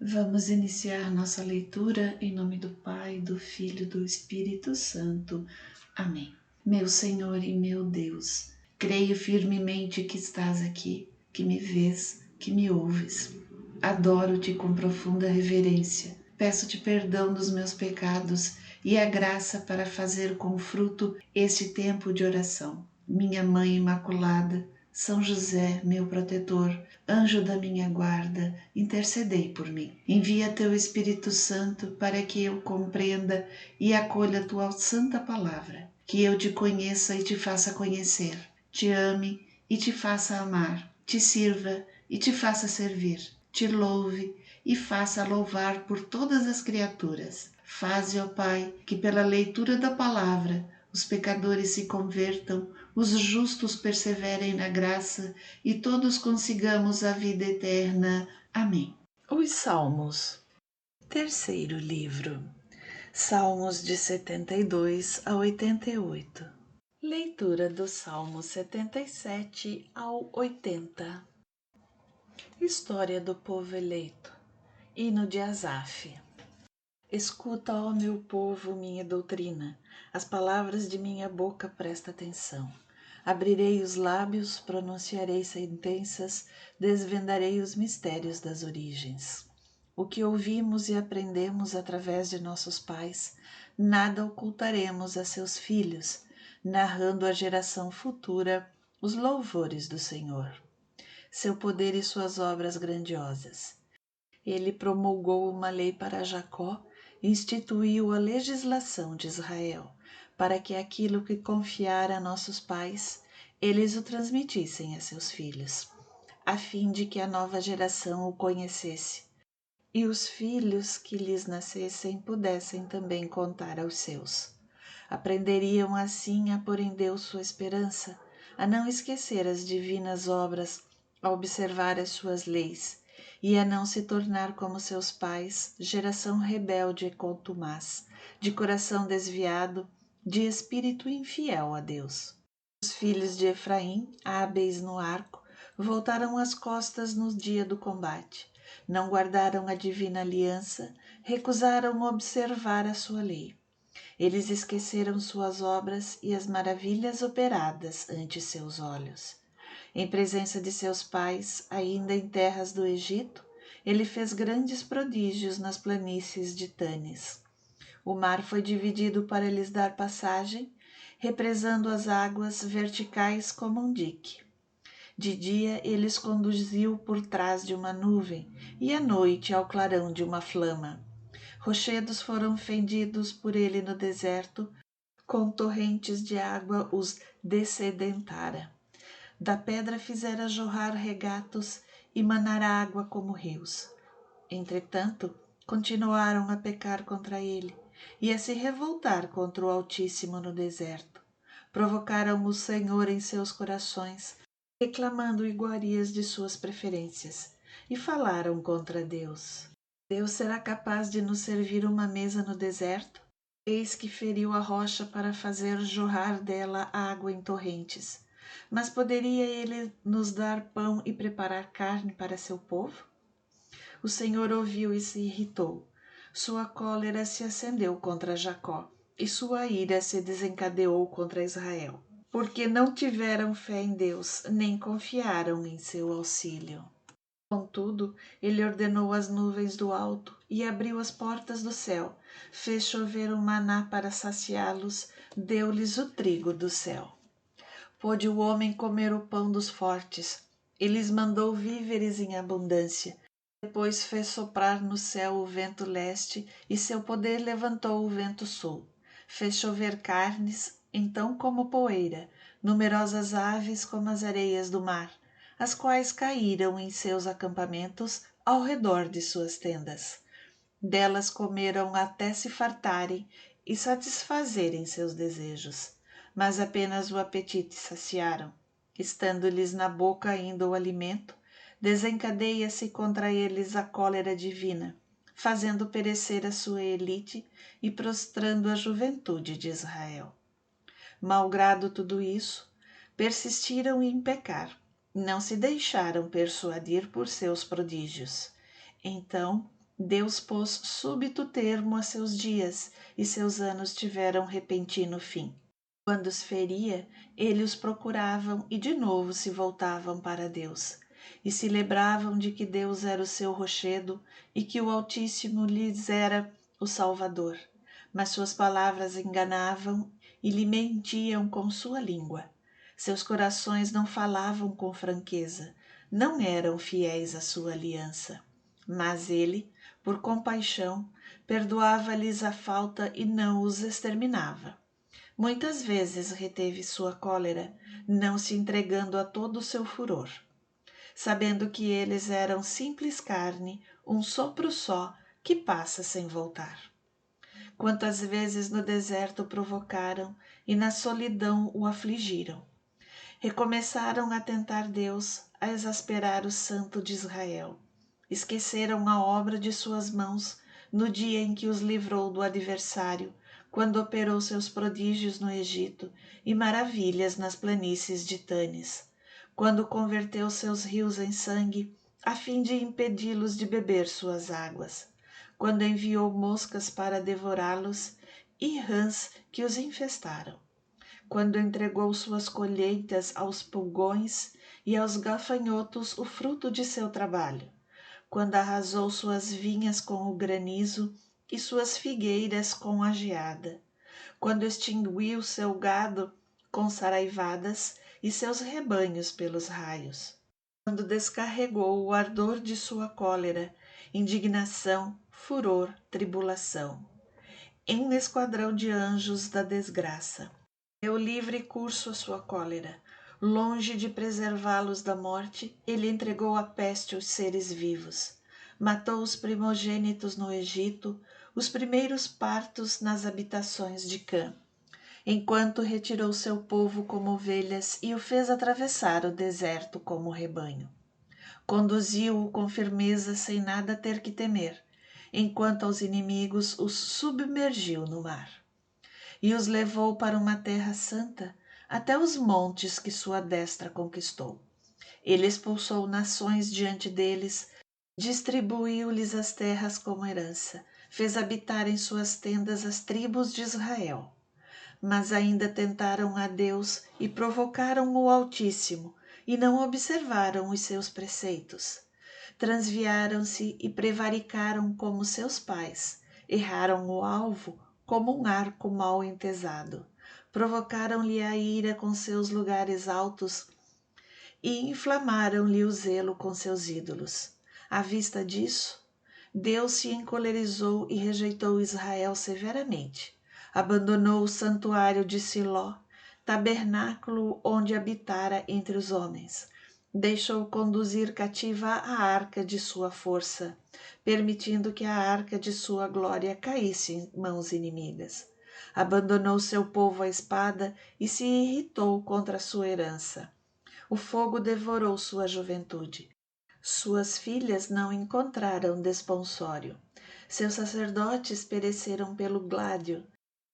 Vamos iniciar nossa leitura em nome do Pai, do Filho e do Espírito Santo. Amém. Meu Senhor e meu Deus, creio firmemente que estás aqui, que me vês, que me ouves. Adoro-te com profunda reverência. Peço-te perdão dos meus pecados e a graça para fazer com fruto este tempo de oração. Minha Mãe Imaculada, São José, meu protetor, anjo da minha guarda, intercedei por mim. Envia teu Espírito Santo para que eu compreenda e acolha a tua santa palavra, que eu te conheça e te faça conhecer, te ame e te faça amar, te sirva e te faça servir, te louve e faça louvar por todas as criaturas. Faze, ó Pai, que pela leitura da palavra os pecadores se convertam, os justos perseverem na graça e todos consigamos a vida eterna. Amém. Os Salmos. Terceiro livro. Salmos de 72 a 88. Leitura do Salmo 77 ao 80. História do povo eleito. Hino de Asaf. Escuta, ó meu povo, minha doutrina, as palavras de minha boca presta atenção. Abrirei os lábios, pronunciarei sentenças, desvendarei os mistérios das origens. O que ouvimos e aprendemos através de nossos pais, nada ocultaremos a seus filhos, narrando à geração futura os louvores do Senhor. Seu poder e suas obras grandiosas. Ele promulgou uma lei para Jacó, instituiu a legislação de Israel, para que aquilo que confiara a nossos pais, eles o transmitissem a seus filhos, a fim de que a nova geração o conhecesse, e os filhos que lhes nascessem pudessem também contar aos seus. Aprenderiam assim a pôr em Deus sua esperança, a não esquecer as divinas obras, a observar as suas leis, e a não se tornar como seus pais, geração rebelde e contumaz, de coração desviado, de espírito infiel a Deus. Os filhos de Efraim, hábeis no arco, voltaram as costas no dia do combate, não guardaram a divina aliança, recusaram observar a sua lei. Eles esqueceram suas obras e as maravilhas operadas ante seus olhos. Em presença de seus pais, ainda em terras do Egito, ele fez grandes prodígios nas planícies de Tânis. O mar foi dividido para lhes dar passagem, represando as águas verticais como um dique. De dia ele os conduziu por trás de uma nuvem, e à noite ao clarão de uma flama. Rochedos foram fendidos por ele no deserto, com torrentes de água os dessedentara. Da pedra fizera jorrar regatos e manar água como rios. Entretanto, continuaram a pecar contra ele e a se revoltar contra o Altíssimo no deserto. Provocaram o Senhor em seus corações, reclamando iguarias de suas preferências, e falaram contra Deus. Deus será capaz de nos servir uma mesa no deserto? Eis que feriu a rocha para fazer jorrar dela água em torrentes. Mas poderia ele nos dar pão e preparar carne para seu povo? O Senhor ouviu e se irritou. Sua cólera se acendeu contra Jacó, e sua ira se desencadeou contra Israel, porque não tiveram fé em Deus, nem confiaram em seu auxílio. Contudo, ele ordenou as nuvens do alto e abriu as portas do céu, fez chover o maná para saciá-los, deu-lhes o trigo do céu. Pôde o homem comer o pão dos fortes, e lhes mandou víveres em abundância. Depois fez soprar no céu o vento leste, e seu poder levantou o vento sul. Fez chover carnes, então como poeira, numerosas aves como as areias do mar, as quais caíram em seus acampamentos ao redor de suas tendas. Delas comeram até se fartarem e satisfazerem seus desejos, mas apenas o apetite saciaram. Estando-lhes na boca ainda o alimento, desencadeia-se contra eles a cólera divina, fazendo perecer a sua elite e prostrando a juventude de Israel. Malgrado tudo isso, persistiram em pecar, não se deixaram persuadir por seus prodígios. Então Deus pôs súbito termo a seus dias, e seus anos tiveram repentino fim. Quando os feria, ele os procuravam e de novo se voltavam para Deus, e se lembravam de que Deus era o seu rochedo e que o Altíssimo lhes era o Salvador. Mas suas palavras enganavam e lhe mentiam com sua língua. Seus corações não falavam com franqueza, não eram fiéis à sua aliança. Mas ele, por compaixão, perdoava-lhes a falta e não os exterminava. Muitas vezes reteve sua cólera, não se entregando a todo o seu furor, sabendo que eles eram simples carne, um sopro só que passa sem voltar. Quantas vezes no deserto o provocaram e na solidão o afligiram. Recomeçaram a tentar Deus, a exasperar o Santo de Israel. Esqueceram a obra de suas mãos no dia em que os livrou do adversário, quando operou seus prodígios no Egito e maravilhas nas planícies de Tânis, quando converteu seus rios em sangue, a fim de impedi-los de beber suas águas, quando enviou moscas para devorá-los e rãs que os infestaram, quando entregou suas colheitas aos pulgões e aos gafanhotos o fruto de seu trabalho, quando arrasou suas vinhas com o granizo e suas figueiras com a geada, quando extinguiu seu gado com saraivadas e seus rebanhos pelos raios, quando descarregou o ardor de sua cólera, indignação, furor, tribulação, em um esquadrão de anjos da desgraça. Deu livre curso à sua cólera. Longe de preservá-los da morte, ele entregou à peste os seres vivos. Matou os primogênitos no Egito, os primeiros partos nas habitações de Cã, enquanto retirou seu povo como ovelhas e o fez atravessar o deserto como rebanho. Conduziu-o com firmeza sem nada ter que temer, enquanto aos inimigos os submergiu no mar. E os levou para uma terra santa, até os montes que sua destra conquistou. Ele expulsou nações diante deles, distribuiu-lhes as terras como herança, fez habitar em suas tendas as tribos de Israel. Mas ainda tentaram a Deus e provocaram o Altíssimo, e não observaram os seus preceitos. Transviaram-se e prevaricaram como seus pais, erraram o alvo como um arco mal entesado. Provocaram-lhe a ira com seus lugares altos e inflamaram-lhe o zelo com seus ídolos. À vista disso, Deus se encolerizou e rejeitou Israel severamente. Abandonou o santuário de Siló, tabernáculo onde habitara entre os homens. Deixou conduzir cativa a arca de sua força, permitindo que a arca de sua glória caísse em mãos inimigas. Abandonou seu povo à espada e se irritou contra sua herança. O fogo devorou sua juventude. Suas filhas não encontraram desponsório. Seus sacerdotes pereceram pelo gládio,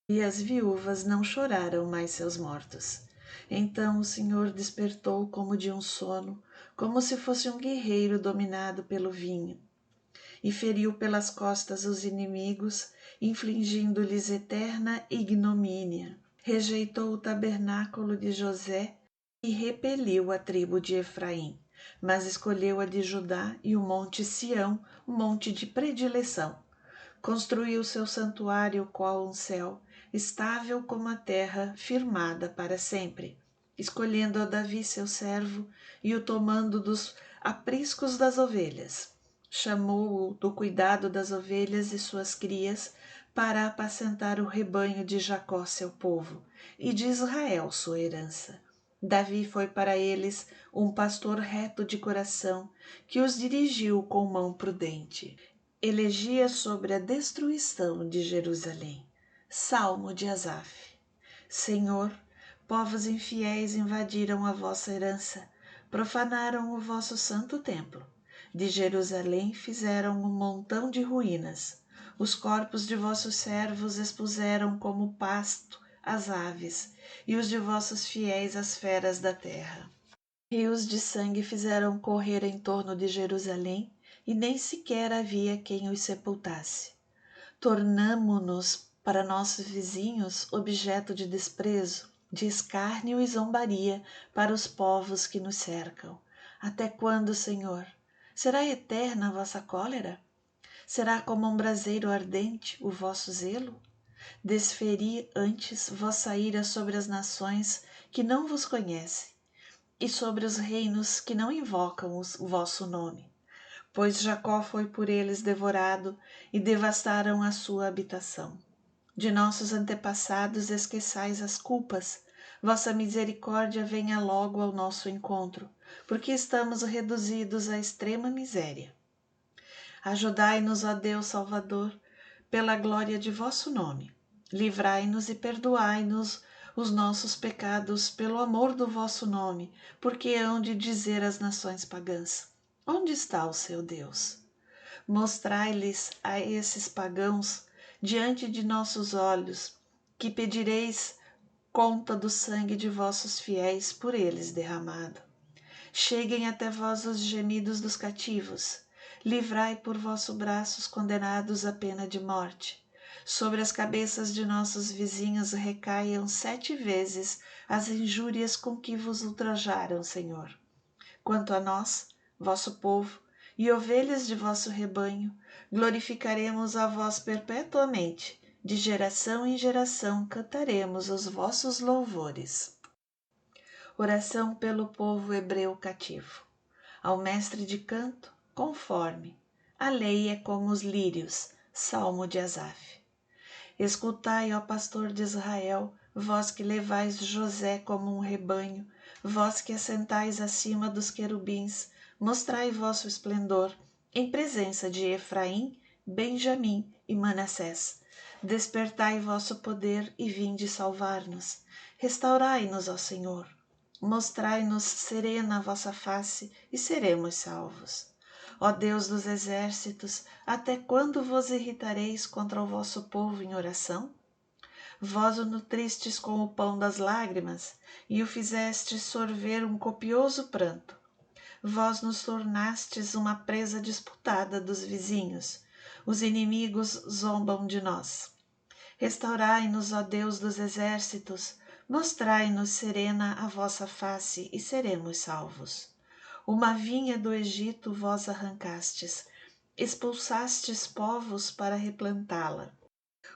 e as viúvas não choraram mais seus mortos. Então o Senhor despertou como de um sono, como se fosse um guerreiro dominado pelo vinho, e feriu pelas costas os inimigos, infligindo-lhes eterna ignomínia. Rejeitou o tabernáculo de José e repeliu a tribo de Efraim, mas escolheu a de Judá e o monte Sião, monte de predileção. Construiu seu santuário qual um céu, estável como a terra, firmada para sempre, escolhendo a Davi seu servo e o tomando dos apriscos das ovelhas. Chamou-o do cuidado das ovelhas e suas crias para apacentar o rebanho de Jacó seu povo e de Israel sua herança. Davi foi para eles um pastor reto de coração, que os dirigiu com mão prudente. Elegia sobre a destruição de Jerusalém. Salmo de Asaf. Senhor, povos infiéis invadiram a vossa herança, profanaram o vosso santo templo. De Jerusalém fizeram um montão de ruínas. Os corpos de vossos servos expuseram como pasto as aves, e os de vossos fiéis as feras da terra. Rios de sangue fizeram correr em torno de Jerusalém, e nem sequer havia quem os sepultasse. Tornamo-nos para nossos vizinhos objeto de desprezo, de escárnio e zombaria para os povos que nos cercam. Até quando, Senhor? Será eterna a vossa cólera? Será como um braseiro ardente o vosso zelo? Desferi antes vossa ira sobre as nações que não vos conhecem e sobre os reinos que não invocam o vosso nome. Pois Jacó foi por eles devorado e devastaram a sua habitação. De nossos antepassados esqueçais as culpas, vossa misericórdia venha logo ao nosso encontro, porque estamos reduzidos à extrema miséria. Ajudai-nos, ó Deus Salvador, pela glória de vosso nome. Livrai-nos e perdoai-nos os nossos pecados pelo amor do vosso nome, porque hão de dizer às nações pagãs: onde está o seu Deus? Mostrai-lhes a esses pagãos, diante de nossos olhos, que pedireis conta do sangue de vossos fiéis por eles derramado. Cheguem até vós os gemidos dos cativos, livrai por vosso braço os condenados à pena de morte. Sobre as cabeças de nossos vizinhos recaiam 7 vezes as injúrias com que vos ultrajaram, Senhor. Quanto a nós, vosso povo, e ovelhas de vosso rebanho, glorificaremos a vós perpetuamente, de geração em geração cantaremos os vossos louvores. Oração pelo povo hebreu cativo. Ao mestre de canto, conforme. A lei é como os lírios. Salmo de Asaf. Escutai, ó pastor de Israel, vós que levais José como um rebanho, vós que assentais acima dos querubins, mostrai vosso esplendor em presença de Efraim, Benjamim e Manassés. Despertai vosso poder e vinde salvar-nos. Restaurai-nos, ó Senhor. Mostrai-nos serena a vossa face e seremos salvos. Ó Deus dos exércitos, até quando vos irritareis contra o vosso povo em oração? Vós o nutristes com o pão das lágrimas e o fizestes sorver um copioso pranto. Vós nos tornastes uma presa disputada dos vizinhos. Os inimigos zombam de nós. Restaurai-nos, ó Deus dos exércitos, mostrai-nos serena a vossa face e seremos salvos. Uma vinha do Egito vós arrancastes, expulsastes povos para replantá-la.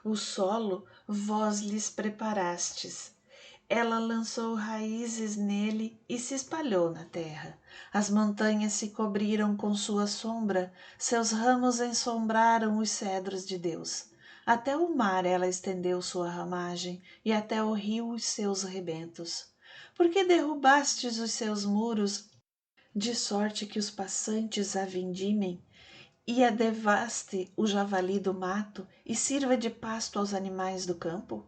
O solo vós lhes preparastes. Ela lançou raízes nele e se espalhou na terra. As montanhas se cobriram com sua sombra, seus ramos ensombraram os cedros de Deus. Até o mar ela estendeu sua ramagem, e até o rio os seus rebentos. Porque derrubastes os seus muros, de sorte que os passantes a vindimem, e a devaste o javali do mato, e sirva de pasto aos animais do campo?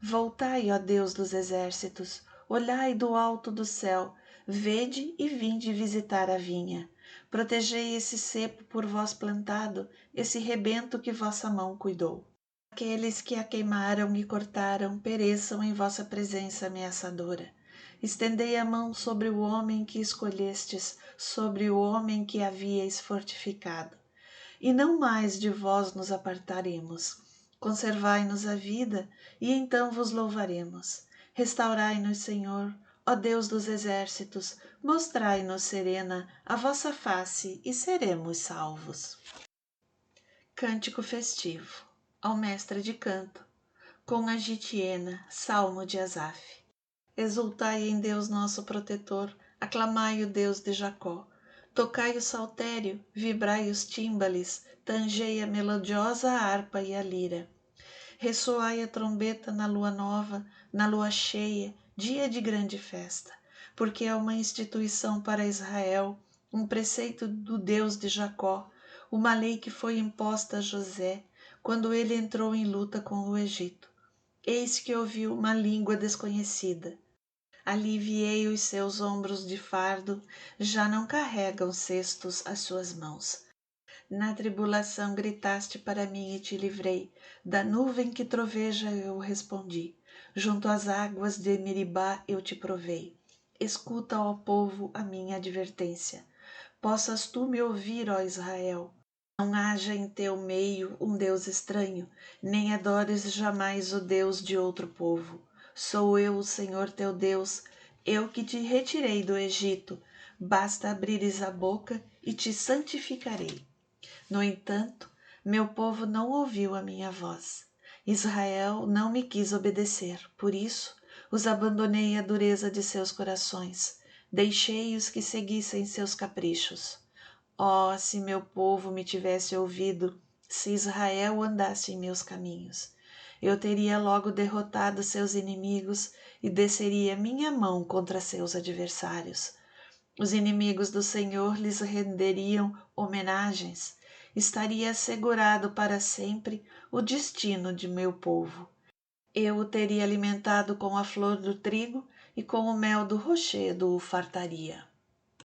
Voltai, ó Deus dos exércitos, olhai do alto do céu, vede e vinde visitar a vinha. Protegei esse cepo por vós plantado, esse rebento que vossa mão cuidou. Aqueles que a queimaram e cortaram pereçam em vossa presença ameaçadora. Estendei a mão sobre o homem que escolhestes, sobre o homem que havíeis fortificado. E não mais de vós nos apartaremos. Conservai-nos a vida, e então vos louvaremos. Restaurai-nos, Senhor, ó Deus dos exércitos, mostrai-nos serena a vossa face, e seremos salvos. Cântico festivo. Ao mestre de canto, com a gitiena, salmo de Asaf. Exultai em Deus nosso protetor, aclamai o Deus de Jacó. Tocai o saltério, vibrai os tímbales, tangei a melodiosa harpa e a lira. Ressoai a trombeta na lua nova, na lua cheia, dia de grande festa, porque é uma instituição para Israel, um preceito do Deus de Jacó, uma lei que foi imposta a José, quando ele entrou em luta com o Egito. Eis que ouviu uma língua desconhecida. Aliviei os seus ombros de fardo, já não carregam cestos as suas mãos. Na tribulação gritaste para mim e te livrei, da nuvem que troveja eu respondi, junto às águas de Meribá eu te provei. Escuta, ó povo, a minha advertência. possas tu me ouvir, ó Israel. Não haja em teu meio um Deus estranho, nem adores jamais o Deus de outro povo. Sou eu, o Senhor teu Deus, eu que te retirei do Egito. Basta abrires a boca e te santificarei. No entanto, meu povo não ouviu a minha voz. Israel não me quis obedecer, por isso os abandonei à dureza de seus corações, deixei-os que seguissem seus caprichos. Oh, se meu povo me tivesse ouvido, se Israel andasse em meus caminhos, eu teria logo derrotado seus inimigos e desceria minha mão contra seus adversários. Os inimigos do Senhor lhes renderiam homenagens, estaria assegurado para sempre o destino de meu povo. Eu o teria alimentado com a flor do trigo e com o mel do rochedo o fartaria.